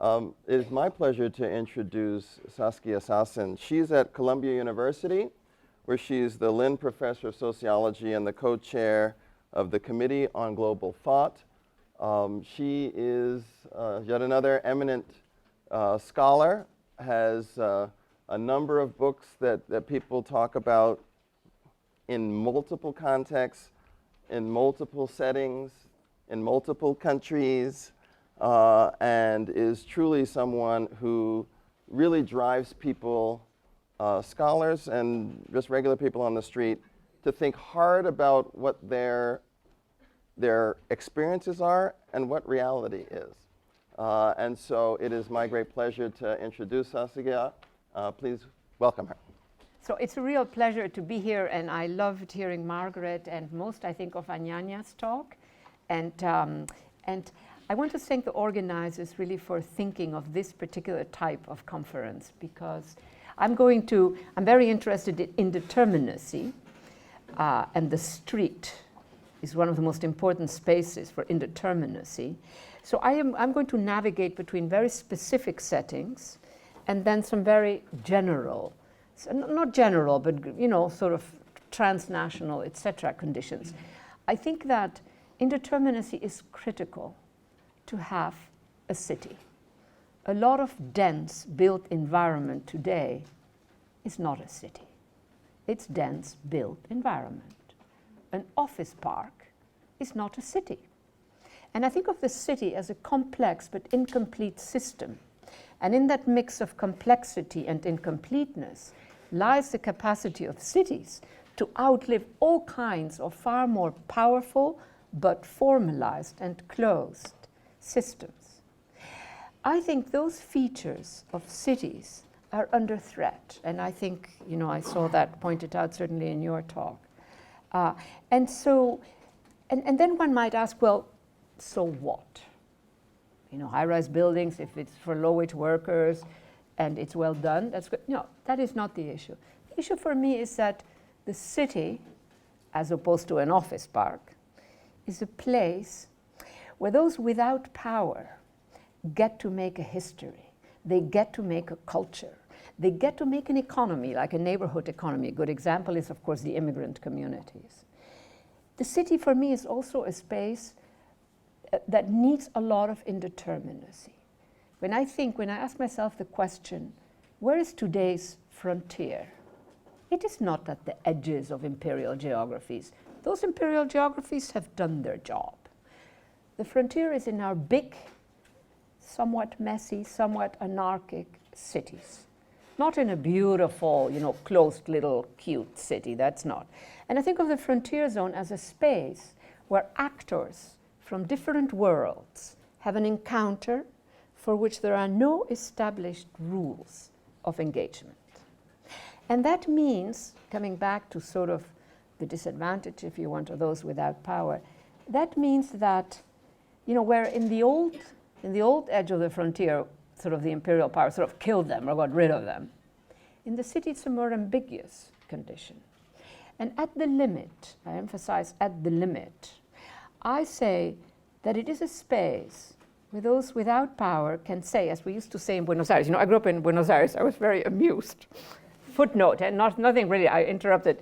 It is my pleasure to introduce Saskia Sassen. She's at Columbia University, where she's the Lynd Professor of Sociology and the co-chair of the Committee on Global Thought. She is yet another eminent scholar, has a number of books that people talk about in multiple contexts, in multiple settings, in multiple countries, and is truly someone who really drives people, scholars and just regular people on the street, to think hard about what their experiences are and what reality is. And so it is my great pleasure to introduce Saskia. Please welcome her. So it's a real pleasure to be here, and I loved hearing Margaret and most, I think, of Anyanya's talk. And I want to thank the organizers really for thinking of this particular type of conference, because I'm very interested in indeterminacy, and the street is one of the most important spaces for indeterminacy. So I'm going to navigate between very specific settings and then some very general, so not general, but sort of transnational, etc. conditions. I think that indeterminacy is critical to have a city. A lot of dense built environment today is not a city. It's dense built environment. An office park is not a city. And I think of the city as a complex but incomplete system. And in that mix of complexity and incompleteness lies the capacity of cities to outlive all kinds of far more powerful but formalized and closed systems. I think those features of cities are under threat. And I think, I saw that pointed out certainly in your talk. And then one might ask, well, so what? High-rise buildings, if it's for low-wage workers and it's well done, that's good. No, that is not the issue. The issue for me is that the city, as opposed to an office park, is a place where those without power get to make a history. They get to make a culture. They get to make an economy, like a neighborhood economy. A good example is, of course, the immigrant communities. The city, for me, is also a space that needs a lot of indeterminacy. When I ask myself the question, where is today's frontier? It is not at the edges of imperial geographies. Those imperial geographies have done their job. The frontier is in our big, somewhat messy, somewhat anarchic cities. Not in a beautiful, closed little cute city, that's not. And I think of the frontier zone as a space where actors from different worlds have an encounter for which there are no established rules of engagement. And that means, coming back to sort of the disadvantage, if you want, of those without power, that means that, where in the old edge of the frontier, sort of the imperial power sort of killed them or got rid of them, in the city it's a more ambiguous condition. And at the limit, I emphasize at the limit, I say that it is a space where those without power can say, as we used to say in Buenos Aires, I grew up in Buenos Aires, I was very amused. Footnote, and nothing really, I interrupted.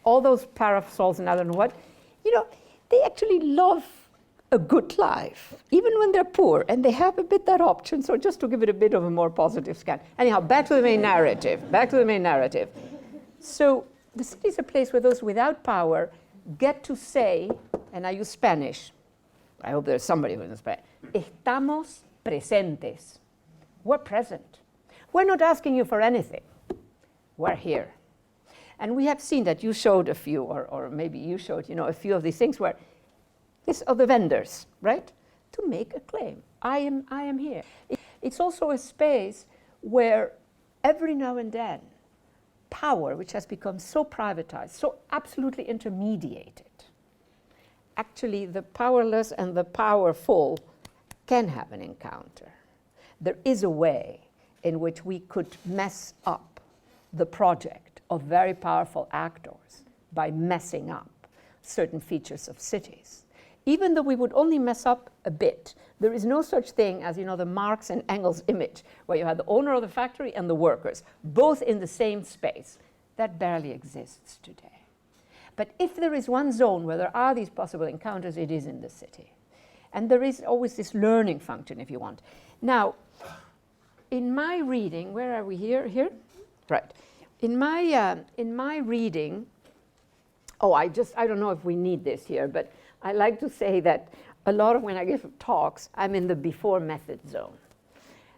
All those parasols and I don't know what, they actually love a good life, even when they're poor, and they have a bit that option, so just to give it a bit of a more positive scan. Anyhow, back to the main narrative. So the city is a place where those without power get to say, and I use Spanish, I hope there's somebody who knows Spanish, estamos presentes. We're present. We're not asking you for anything. We're here. And we have seen that you showed a few, or maybe you showed, a few of these things where these are the vendors, right? To make a claim. I am here. It's also a space where every now and then power, which has become so privatized, so absolutely intermediated, actually the powerless and the powerful can have an encounter. There is a way in which we could mess up the project of very powerful actors by messing up certain features of cities. even though we would only mess up a bit. There is no such thing as, the Marx and Engels image, where you have the owner of the factory and the workers, both in the same space. That barely exists today. But if there is one zone where there are these possible encounters, it is in the city. And there is always this learning function, if you want. Now, in my reading, where are we here? Here? Right. In my reading, I don't know if we need this here, but I like to say that a lot of when I give talks, I'm in the before method zone.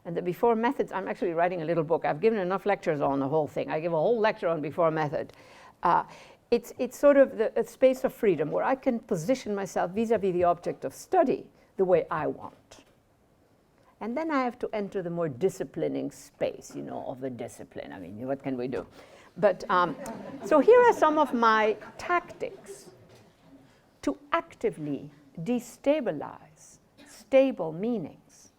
And the before methods, I'm actually writing a little book. I've given enough lectures on the whole thing. I give a whole lecture on before method. It's sort of a space of freedom where I can position myself vis-a-vis the object of study the way I want. And then I have to enter the more disciplining space, of the discipline. I mean, what can we do? But so here are some of my tactics to actively destabilize stable meanings.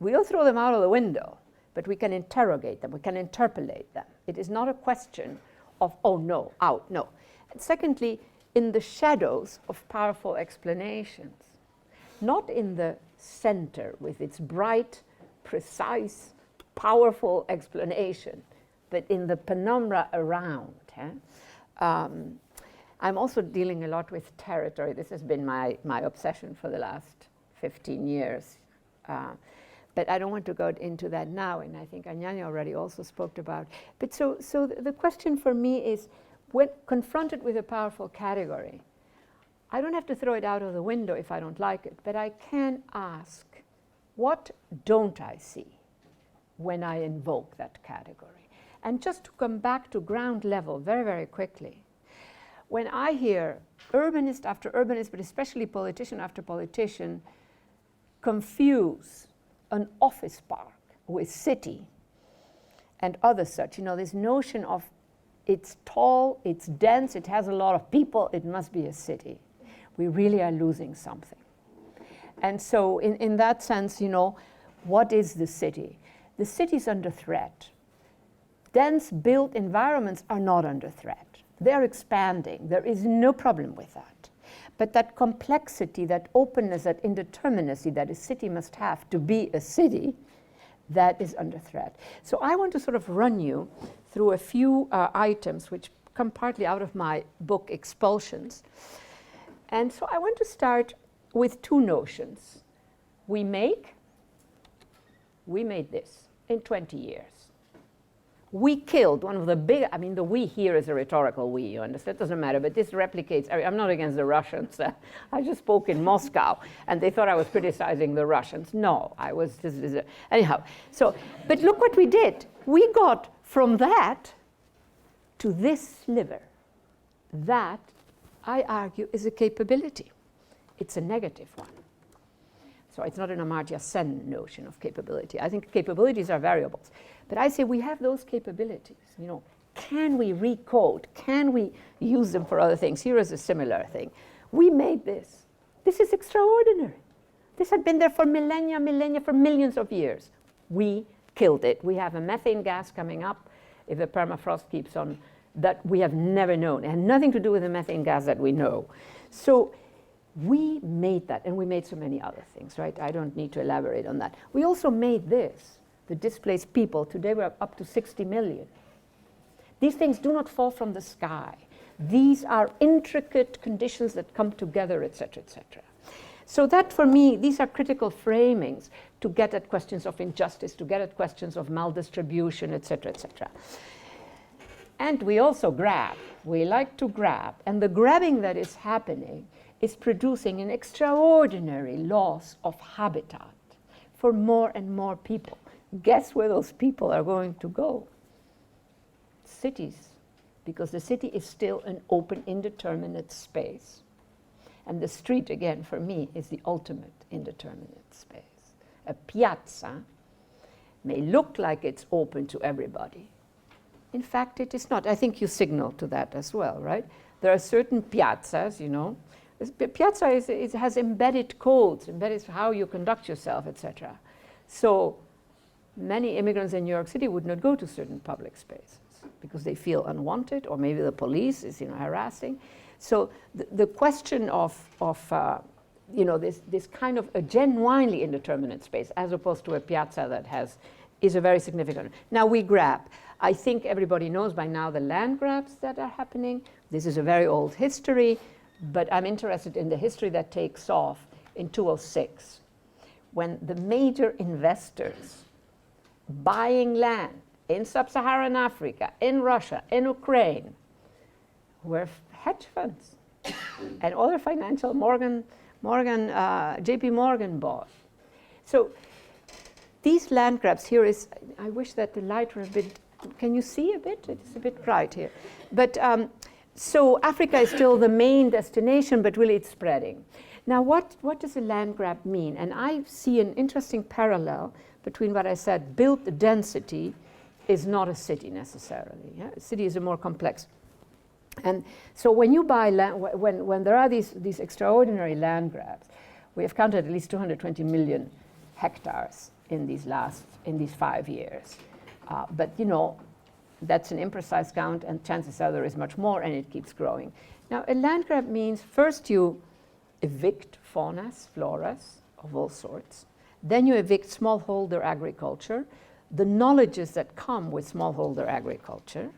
We'll throw them out of the window, but we can interrogate them, we can interpolate them. It is not a question of, oh no, out, no. And secondly, in the shadows of powerful explanations, not in the center with its bright, precise, powerful explanation, but in the penumbra around. I'm also dealing a lot with territory. This has been my obsession for the last 15 years. But I don't want to go into that now, and I think Anyanya already also spoke about. But so the question for me is, when confronted with a powerful category, I don't have to throw it out of the window if I don't like it, but I can ask, what don't I see when I invoke that category? And just to come back to ground level very, very quickly, when I hear urbanist after urbanist, but especially politician after politician, confuse an office park with city and other such, this notion of it's tall, it's dense, it has a lot of people, it must be a city. We really are losing something. And so in that sense, what is the city? The city is under threat. Dense built environments are not under threat. They're expanding. There is no problem with that. But that complexity, that openness, that indeterminacy that a city must have to be a city, that is under threat. So I want to sort of run you through a few items which come partly out of my book, Expulsions. And so I want to start with two notions. We made this in 20 years. We killed one of the big, the we here is a rhetorical we, you understand? It doesn't matter, but this replicates, I'm not against the Russians. I just spoke in Moscow, and they thought I was criticizing the Russians. No, I was just, anyhow. So, but look what we did. We got from that to this sliver. That, I argue, is a capability. It's a negative one. So it's not an Amartya Sen notion of capability. I think capabilities are variables. But I say we have those capabilities. Can we recode? Can we use them for other things? Here is a similar thing. We made this. This is extraordinary. This had been there for millennia, for millions of years. We killed it. We have a methane gas coming up, if the permafrost keeps on, that we have never known. It had nothing to do with the methane gas that we know. So we made that, and we made so many other things, right? I don't need to elaborate on that. We also made this, the displaced people. Today we're up to 60 million. These things do not fall from the sky. These are intricate conditions that come together, etc., etc. So that, for me, these are critical framings to get at questions of injustice, to get at questions of maldistribution, etc., etc. And we also grab. We like to grab. And the grabbing that is happening is producing an extraordinary loss of habitat for more and more people. Guess where those people are going to go? Cities, because the city is still an open, indeterminate space. And the street, again, for me, is the ultimate indeterminate space. A piazza may look like it's open to everybody. In fact, it is not. I think you signal to that as well, right? There are certain piazzas, Piazza has embedded codes, embedded how you conduct yourself, etc. So many immigrants in New York City would not go to certain public spaces because they feel unwanted, or maybe the police is harassing. So the question of this kind of a genuinely indeterminate space, as opposed to a piazza that is a very significant. Now we grab. I think everybody knows by now the land grabs that are happening. This is a very old history, but I'm interested in the history that takes off in 2006, when the major investors buying land in sub-Saharan Africa, in Russia, in Ukraine, were hedge funds and other financial, JP Morgan bought. So these land grabs here is, I wish that the light were a bit, can you see a bit? It's a bit bright here. But so Africa is still the main destination, but really it's spreading. Now what does a land grab mean? And I see an interesting parallel between what I said, built density is not a city necessarily. Yeah? A city is a more complex. And so when you buy land, when there are these extraordinary land grabs, we have counted at least 220 million hectares in these 5 years. But that's an imprecise count, and chances are there is much more, and it keeps growing. Now, a land grab means first you evict faunas, floras of all sorts. Then you evict smallholder agriculture, the knowledges that come with smallholder agriculture.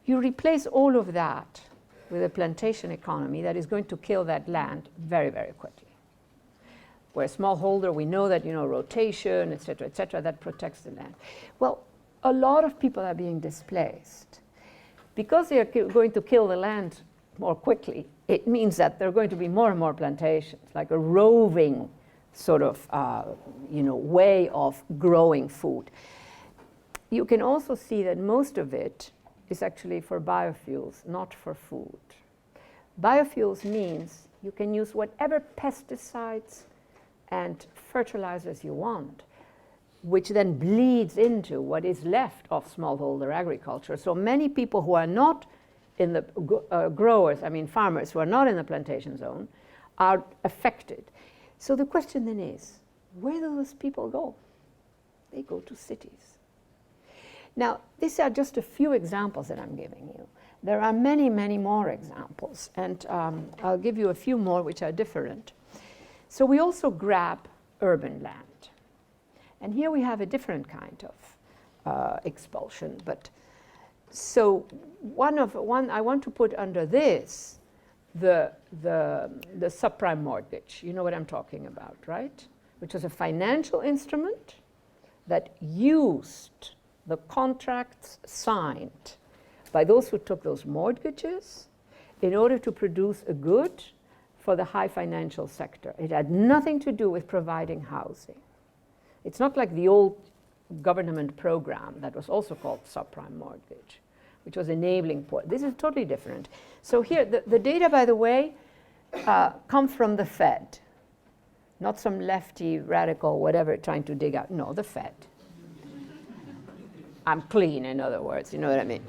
You replace all of that with a plantation economy that is going to kill that land very, very quickly. Where smallholder, we know that, rotation, et cetera, that protects the land. Well, a lot of people are being displaced. Because they are going to kill the land more quickly, it means that there are going to be more and more plantations, like a roving sort of, way of growing food. You can also see that most of it is actually for biofuels, not for food. Biofuels means you can use whatever pesticides and fertilizers you want, which then bleeds into what is left of smallholder agriculture. So many people who are not in the growers, farmers who are not in the plantation zone, are affected. So the question then is, where do those people go? They go to cities. Now, these are just a few examples that I'm giving you. There are many, many more examples, and I'll give you a few more which are different. So we also grab urban land. And here we have a different kind of expulsion. But so one I want to put under this the subprime mortgage. You know what I'm talking about, right? Which was a financial instrument that used the contracts signed by those who took those mortgages in order to produce a good for the high financial sector. It had nothing to do with providing housing. It's not like the old government program that was also called subprime mortgage, which was enabling poor. This is totally different. So here, the data, by the way, come from the Fed, not some lefty, radical, whatever, trying to dig out. No, the Fed. I'm clean, in other words, you know what I mean?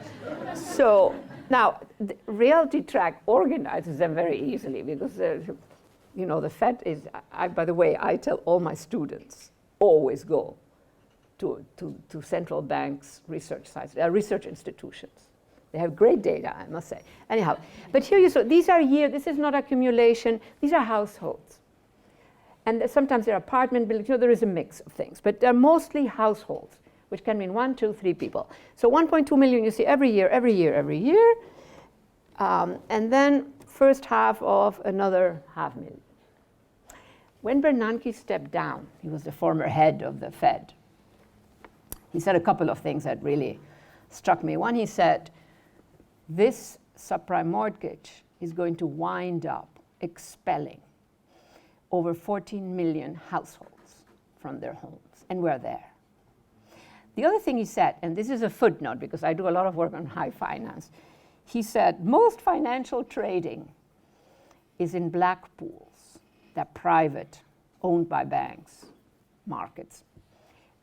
So now, the Reality Track organizes them very easily because, the Fed is, by the way, I tell all my students, always go to central banks' research sites, research institutions. They have great data, I must say. Anyhow, but here you saw, these are this is not accumulation, these are households. And sometimes they're apartment buildings, there is a mix of things, but they're mostly households, which can mean 1, 2, 3 people. So 1.2 million you see every year. And then first half of another 500,000. When Bernanke stepped down, he was the former head of the Fed, he said a couple of things that really struck me. One, he said, this subprime mortgage is going to wind up expelling over 14 million households from their homes, and we're there. The other thing he said, and this is a footnote because I do a lot of work on high finance, he said most financial trading is in black pools, they're private, owned by banks, markets,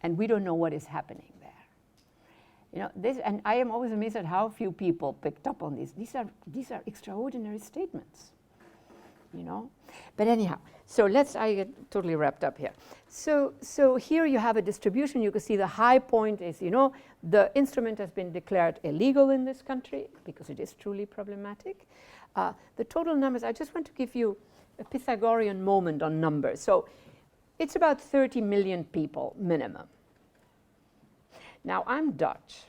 and we don't know what is happening there. This, and I am always amazed at how few people picked up on this. These are extraordinary statements, But anyhow, so I get totally wrapped up here. So here you have a distribution. You can see the high point is, the instrument has been declared illegal in this country because it is truly problematic. The total numbers, I just want to give you a Pythagorean moment on numbers. So it's about 30 million people minimum. Now, I'm Dutch,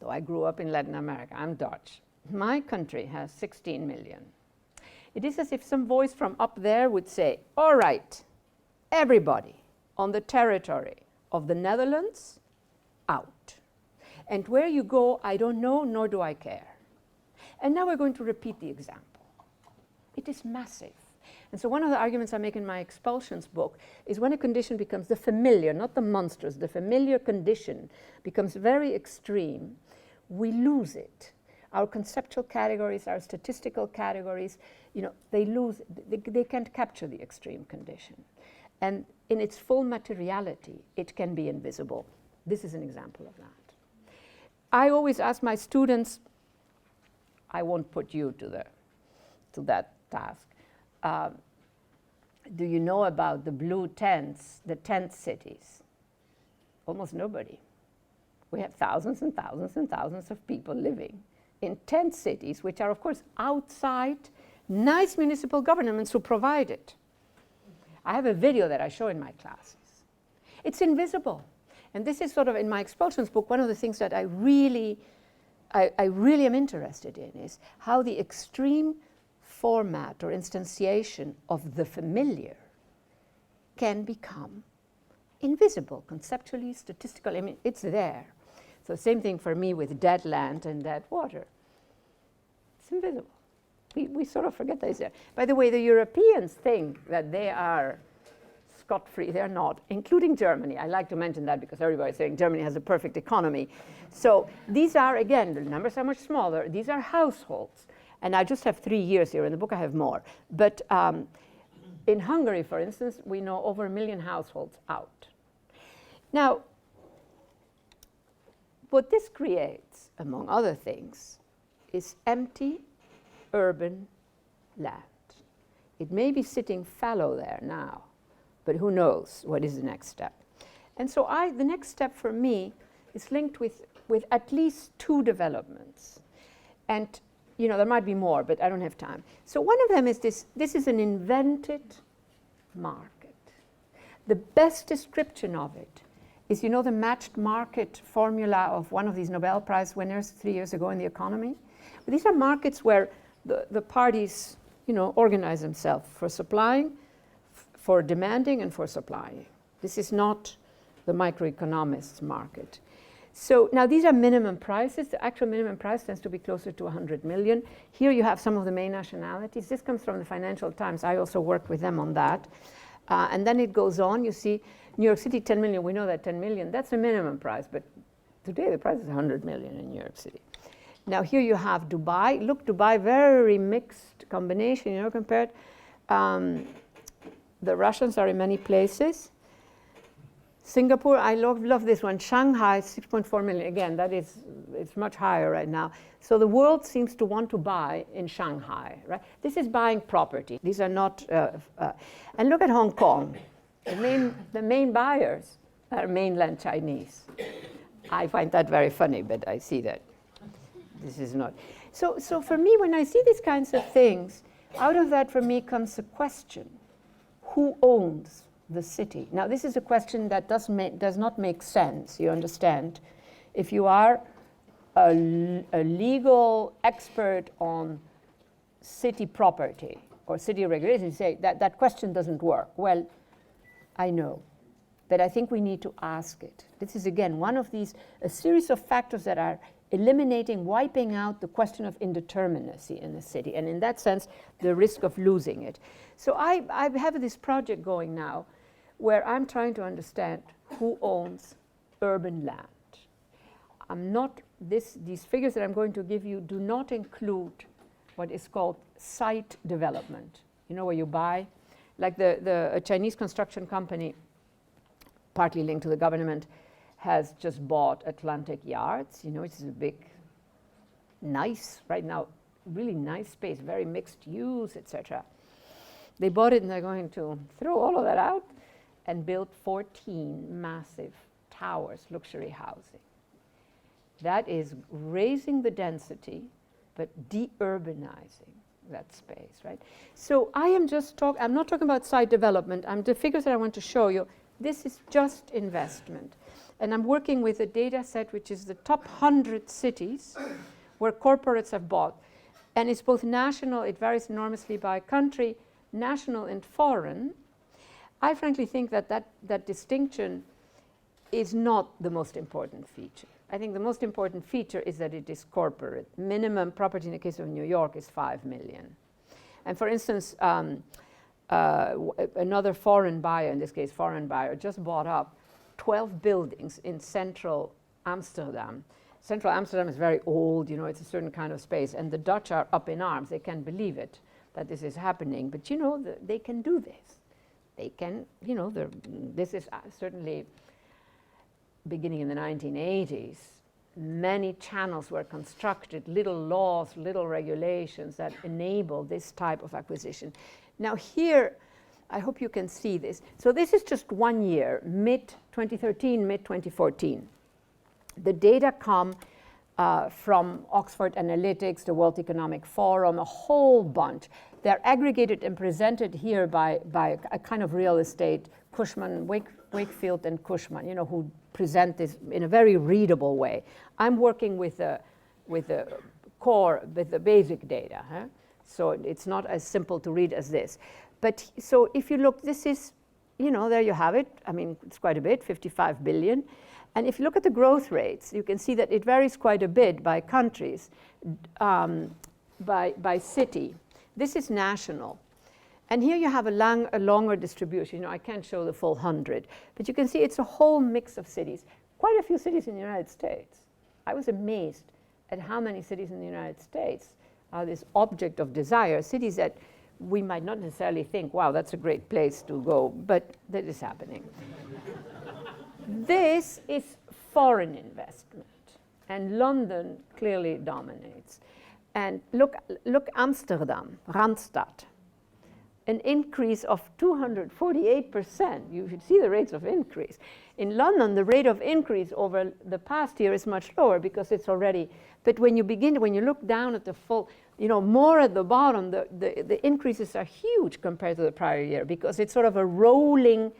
though I grew up in Latin America. I'm Dutch. My country has 16 million. It is as if some voice from up there would say, all right, everybody on the territory of the Netherlands, out. And where you go, I don't know, nor do I care. And now we're going to repeat the example. It is massive. And so one of the arguments I make in my expulsions book is when a condition becomes the familiar, not the monstrous, the familiar condition becomes very extreme, we lose it. Our conceptual categories, our statistical categories, they can't capture the extreme condition. And in its full materiality, it can be invisible. This is an example of that. I always ask my students, I won't put you to that task. Do you know about the blue tents, the tent cities? Almost nobody. We have thousands and thousands and thousands of people living in tent cities, which are, of course, outside nice municipal governments who provide it. I have a video that I show in my classes. It's invisible. And this is sort of, in my expulsions book, one of the things that I really am interested in is how the extreme format or instantiation of the familiar can become invisible, conceptually, statistically. I mean, it's there. So same thing for me with dead land and dead water. It's invisible. We sort of forget that it's there. By the way, the Europeans think that they are scot-free. They're not, including Germany. I like to mention that because everybody's saying Germany has a perfect economy. So these are, again, the numbers are much smaller. These are households. And I just have 3 years here. In the book, I have more. But in Hungary, for instance, we know over 1 million households out. Now, what this creates, among other things, is empty urban land. It may be sitting fallow there now, but who knows what is the next step. And so the next step for me is linked with at least 2 developments. And there might be more, but I don't have time. So one of them is this is an invented market. The best description of it is, the matched market formula of one of these Nobel Prize winners 3 years ago in the economy. But these are markets where the parties, organize themselves for supplying, for demanding, and for supplying. This is not the microeconomists' market. So now these are minimum prices. The actual minimum price tends to be closer to 100 million. Here you have some of the main nationalities. This comes from the Financial Times. I also worked with them on that. And then it goes on. You see, New York City, 10 million. We know that 10 million, that's a minimum price. But today the price is 100 million in New York City. Now here you have Dubai. Look, Dubai, very mixed combination, compared. The Russians are in many places. Singapore, I love this one. Shanghai, 6.4 million. Again, it's much higher right now. So the world seems to want to buy in Shanghai, right? This is buying property. These are not, and look at Hong Kong. The main buyers are mainland Chinese. I find that very funny, but I see that this is not. So for me, when I see these kinds of things, out of that for me comes a question: who owns the city? Now, this is a question that does not make sense, you understand. If you are a legal expert on city property or city regulation, you say that question doesn't work. Well, I know, but I think we need to ask it. This is, again, one of these, a series of factors that are eliminating, wiping out the question of indeterminacy in the city, and in that sense, the risk of losing it. So I have this project going now where I'm trying to understand who owns urban land. These figures that I'm going to give you do not include what is called site development. Where you buy, like a Chinese construction company, partly linked to the government, has just bought Atlantic Yards, which is a big, nice, right now, really nice space, very mixed use, etc. They bought it and they're going to throw all of that out and build 14 massive towers, luxury housing. That is raising the density, but de-urbanizing that space, right? So I am just I'm not talking about site development. The figures that I want to show you, this is just investment. And I'm working with a data set which is the top 100 cities where corporates have bought. And it's both national, it varies enormously by country, national and foreign. I frankly think that distinction is not the most important feature. I think the most important feature is that it is corporate. Minimum property in the case of New York is 5 million. And for instance, another foreign buyer, in this case foreign buyer, just bought up 12 buildings in central Amsterdam. Central Amsterdam is very old, you know, it's a certain kind of space, and the Dutch are up in arms. They can't believe it, that this is happening, but you know, they can do this. They can, you know, this is certainly beginning in the 1980s. Many channels were constructed, little laws, little regulations that enable this type of acquisition. Now here, I hope you can see this. So this is just 1 year, mid-2013, mid-2014. The data come from Oxford Analytics, the World Economic Forum, a whole bunch. They're aggregated and presented here by a kind of real estate, Cushman, Wakefield and Cushman, you know, who present this in a very readable way. I'm working with the basic data. Huh? So it's not as simple to read as this. But so if you look, this is, you know, there you have it. I mean, it's quite a bit, 55 billion. And if you look at the growth rates, you can see that it varies quite a bit by countries, by city. This is national. And here you have a longer distribution. You know, I can't show the full 100, but you can see it's a whole mix of cities. Quite a few cities in the United States. I was amazed at how many cities in the United States are this object of desire, cities that we might not necessarily think, wow, that's a great place to go, but that is happening. This is foreign investment, and London clearly dominates. And look Amsterdam, Randstad, an increase of 248%. You should see the rates of increase. In London, the rate of increase over the past year is much lower because it's already, but when you look down at the full, you know, more at the bottom, the increases are huge compared to the prior year because it's sort of a rolling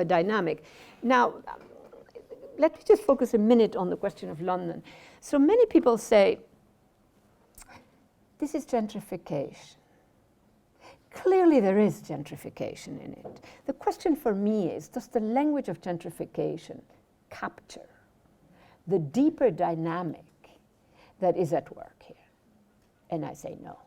dynamic. Now, let me just focus a minute on the question of London. So many people say, this is gentrification. Clearly there is gentrification in it. The question for me is, does the language of gentrification capture the deeper dynamic that is at work here? And I say no.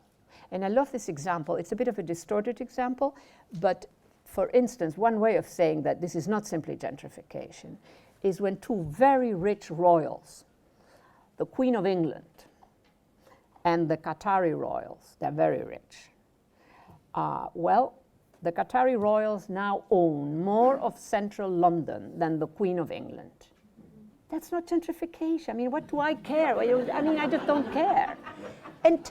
And I love this example. It's a bit of a distorted example, but for instance, one way of saying that this is not simply gentrification is when two very rich royals, the Queen of England and the Qatari royals, they're very rich. Well, the Qatari royals now own more of central London than the Queen of England. That's not gentrification. I mean, what do I care? I mean, I just don't care. And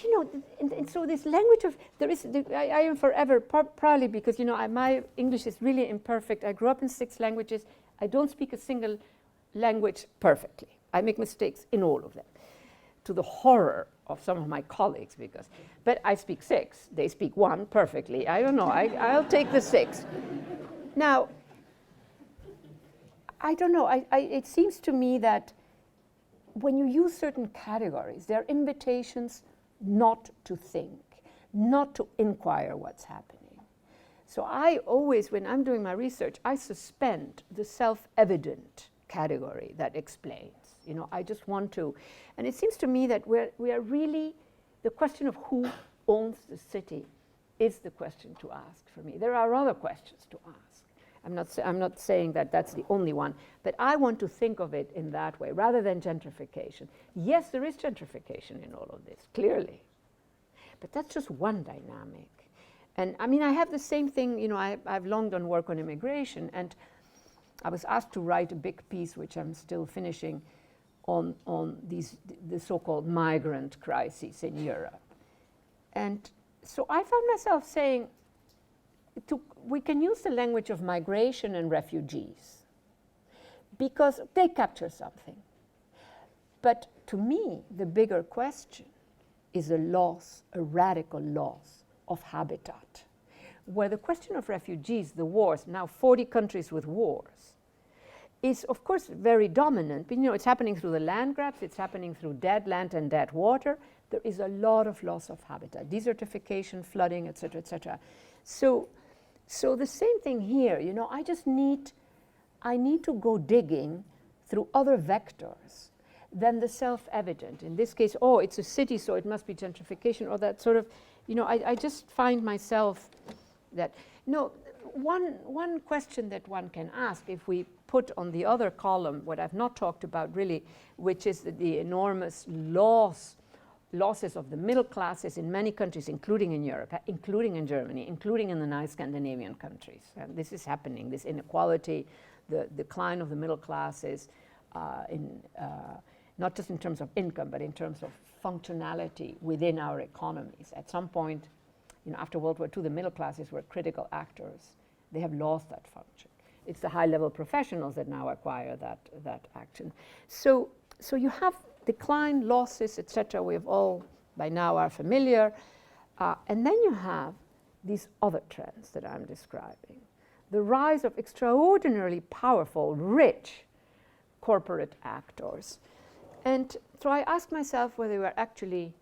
you know, and so this language of, I am forever, probably because, you know, my English is really imperfect. I grew up in 6 languages. I don't speak a single language perfectly. I make mistakes in all of them, to the horror of some of my colleagues, but I speak 6. They speak 1 perfectly. I don't know, I'll take the 6. Now, I don't know, it seems to me that when you use certain categories, they're invitations not to think, not to inquire what's happening. So I always, when I'm doing my research, I suspend the self-evident category that explains. You know, I just want to, and it seems to me that we are really, the question of who owns the city is the question to ask for me. There are other questions to ask. I'm not saying that that's the only one, but I want to think of it in that way, rather than gentrification. Yes, there is gentrification in all of this, clearly. But that's just one dynamic. And I mean, I have the same thing, you know, I've long done work on immigration, and I was asked to write a big piece, which I'm still finishing, on the so-called migrant crises in Europe. And so I found myself saying, we can use the language of migration and refugees because they capture something. But to me, the bigger question is a loss, a radical loss of habitat. Where the question of refugees, the wars, now 40 countries with wars, is of course very dominant. But, it's happening through the land grabs, it's happening through dead land and dead water. There is a lot of loss of habitat, desertification, flooding, et cetera, et cetera. So the same thing here, I need to go digging through other vectors than the self-evident. In this case, it's a city, so it must be gentrification, or that sort of, I just find myself that, one question that one can ask, if we put on the other column what I've not talked about really, which is the enormous losses of the middle classes in many countries, including in Europe, including in Germany, including in the nice Scandinavian countries. And this is happening, this inequality, the decline of the middle classes, not just in terms of income, but in terms of functionality within our economies. At some point, after World War II, the middle classes were critical actors. They have lost that function. It's the high-level professionals that now acquire that action. So you have decline, losses, etc. We have all by now are familiar. And then you have these other trends that I'm describing. The rise of extraordinarily powerful, rich corporate actors. And so I asked myself whether we were actually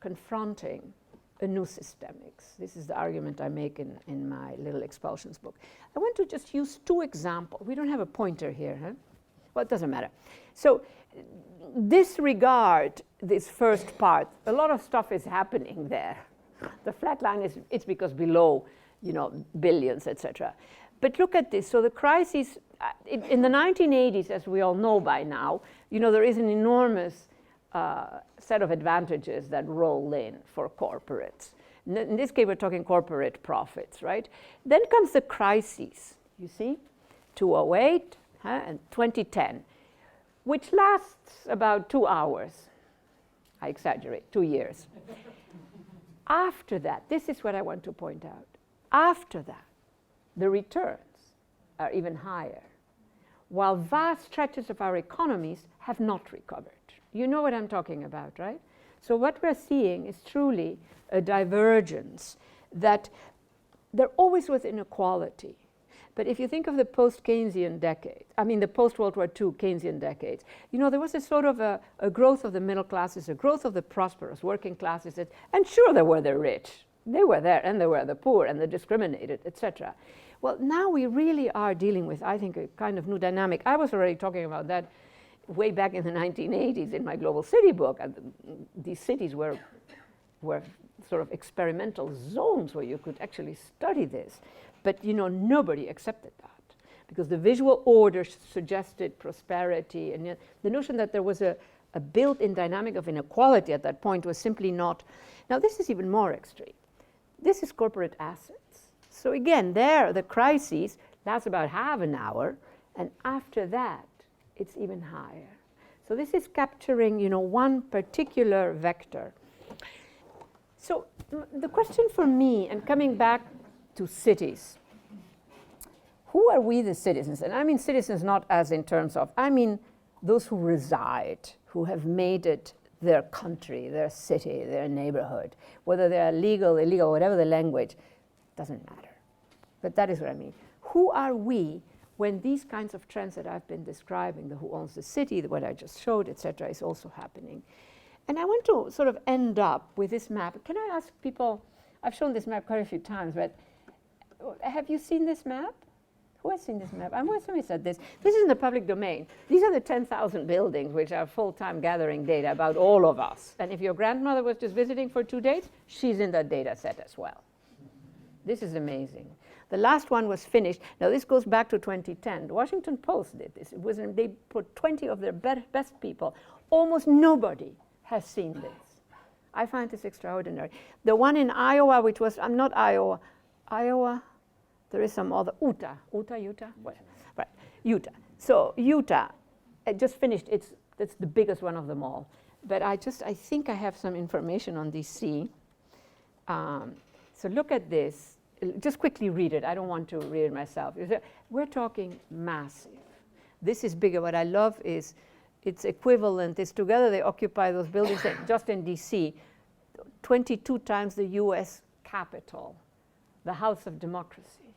confronting a new systemics. This is the argument I make in my little expulsions book. I want to just use two examples. We don't have a pointer here, huh? Well, it doesn't matter. So disregard this first part. A lot of stuff is happening there. The flat line it's because below, billions, etc. But look at this. So the crisis in the 1980s, as we all know by now, there is an enormous set of advantages that roll in for corporates. In this case, we're talking corporate profits, right? Then comes the crises, you see, 2008 and 2010, which lasts about 2 hours. I exaggerate, 2 years. After that, this is what I want to point out. After that, the returns are even higher, while vast stretches of our economies have not recovered. You know what I'm talking about, right? So what we're seeing is truly a divergence, that there always was inequality. But if you think of the post-Keynesian decades, the post-World War II Keynesian decades, there was a sort of a growth of the middle classes, a growth of the prosperous working classes, and sure, there were the rich. They were there, and there were the poor, and the discriminated, etc. Well, now we really are dealing with, I think, a kind of new dynamic. I was already talking about that way back in the 1980s in my Global City book. These cities were sort of experimental zones where you could actually study this. But, nobody accepted that, because the visual order suggested prosperity, and the notion that there was a built-in dynamic of inequality at that point was simply not. Now, this is even more extreme. This is corporate assets. So again, there, the crises last about half an hour, and after that, it's even higher. So this is capturing, one particular vector. So the question for me, and coming back to cities, who are we the citizens? And I mean citizens not as in terms of, those who reside, who have made it their country, their city, their neighborhood, whether they are legal, illegal, whatever the language, doesn't matter. But that is what I mean. Who are we when these kinds of trends that I've been describing, the who owns the city, what I just showed, etc., is also happening? And I want to sort of end up with this map. Can I ask people, I've shown this map quite a few times, but have you seen this map? Who has seen this map? Somebody said this. This is in the public domain. These are the 10,000 buildings which are full-time gathering data about all of us. And if your grandmother was just visiting for 2 days, she's in that data set as well. This is amazing. The last one was finished. Now, this goes back to 2010. The Washington Post did this. They put 20 of their best people. Almost nobody has seen this. I find this extraordinary. The one in Iowa, which was, not Iowa, there is some other, Utah, what? Right, Utah. So Utah, it just finished, it's the biggest one of them all. But I think I have some information on DC. So look at this. Just quickly read it. I don't want to read it myself. We're talking massive. This is bigger. What I love is it's equivalent. It's together they occupy those buildings just in DC, 22 times the US Capitol, the House of Democracy.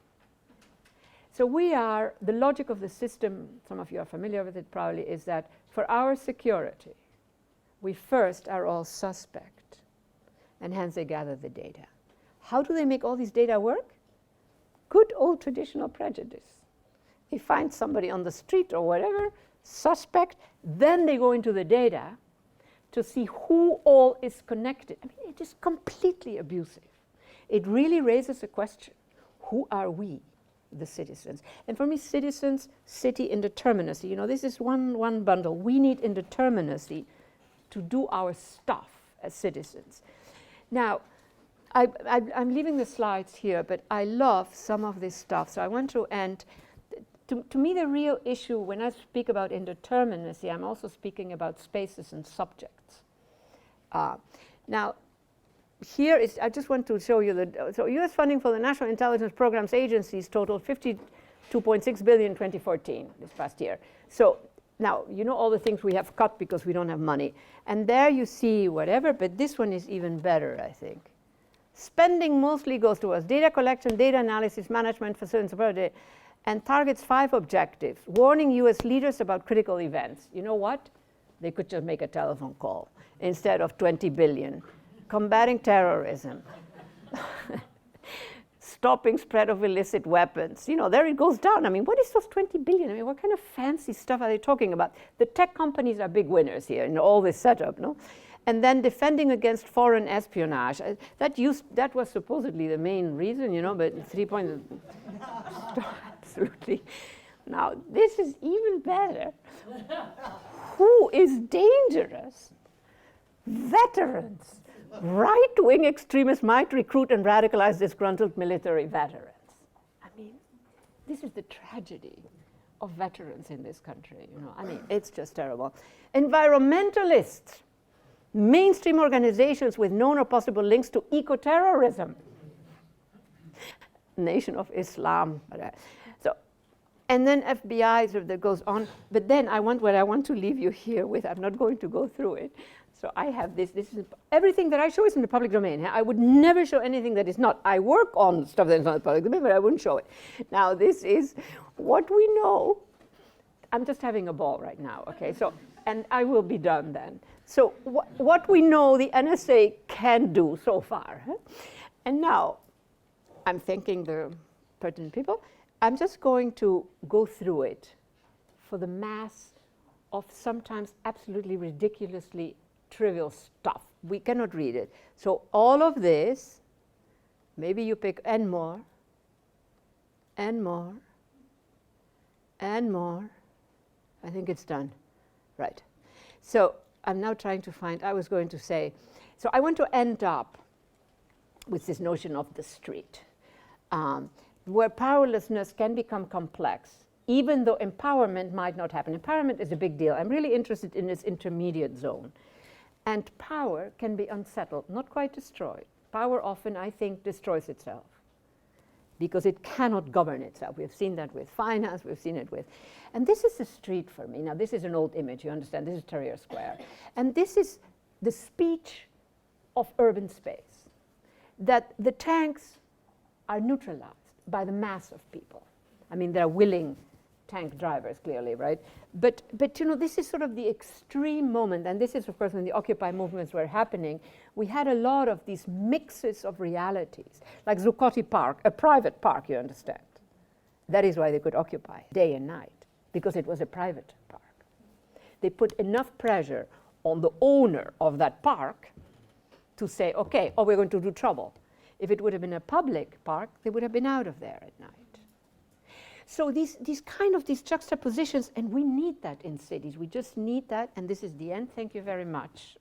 So the logic of the system, some of you are familiar with it probably, is that for our security, we first are all suspect, and hence they gather the data. How do they make all these data work? Good old traditional prejudice. They find somebody on the street or whatever, suspect, then they go into the data to see who all is connected. I mean, it is completely abusive. It really raises a question. Who are we, the citizens? And for me, citizens, city, indeterminacy. You know, this is one bundle. We need indeterminacy to do our stuff as citizens. Now, I'm leaving the slides here, but I love some of this stuff. So I want to end. To me, the real issue, when I speak about indeterminacy, I'm also speaking about spaces and subjects. Now, here is, I just want to show you so US funding for the National Intelligence Programs Agencies totaled $52.6 billion in 2014, this past year. So now, you know all the things we have cut because we don't have money. And there you see whatever, but this one is even better, I think. Spending mostly goes towards data collection, data analysis, management, facility, support, and targets 5 objectives. Warning US leaders about critical events. You know what? They could just make a telephone call instead of 20 billion. Combating terrorism. Stopping spread of illicit weapons. You know, there it goes down. I mean, what is those 20 billion? I mean, what kind of fancy stuff are they talking about? The tech companies are big winners here in all this setup, no? And then defending against foreign espionage. That was supposedly the main reason, you know, but 3 points. Absolutely. Now, this is even better. Who is dangerous? Veterans. Right-wing extremists might recruit and radicalize disgruntled military veterans. I mean, this is the tragedy of veterans in this country, you know. I mean, it's just terrible. Environmentalists. Mainstream organizations with known or possible links to eco-terrorism. Nation of Islam. So, and then FBI, so that goes on. But then what I want to leave you here with, I'm not going to go through it. So I have this is everything that I show is in the public domain. I would never show anything that is not. I work on stuff that is not in the public domain, but I wouldn't show it. Now, this is what we know. I'm just having a ball right now, okay? So, and I will be done then. So what we know the NSA can do so far. Huh? And now, I'm thanking the pertinent people. I'm just going to go through it for the mass of sometimes absolutely ridiculously trivial stuff. We cannot read it. So all of this, maybe you pick and more, and more, and more. I think it's done. Right. So I'm now trying to find, I was going to say, so I want to end up with this notion of the street, where powerlessness can become complex, even though empowerment might not happen. Empowerment is a big deal. I'm really interested in this intermediate zone. And power can be unsettled, not quite destroyed. Power often, I think, destroys itself because it cannot govern itself. We've seen that with finance, we've seen it with, and this is the street for me. Now, this is an old image, you understand, this is Tahrir Square. And this is the speech of urban space, that the tanks are neutralized by the mass of people. I mean, they're willing tank drivers, clearly, right? But you know, this is sort of the extreme moment, and this is, of course, when the Occupy movements were happening. We had a lot of these mixes of realities, like Zuccotti Park, a private park, you understand. That is why they could occupy day and night, because it was a private park. They put enough pressure on the owner of that park to say, okay, oh, we're going to do trouble. If it would have been a public park, they would have been out of there at night. So these juxtapositions, and we need that in cities. We just need that, and this is the end. Thank you very much.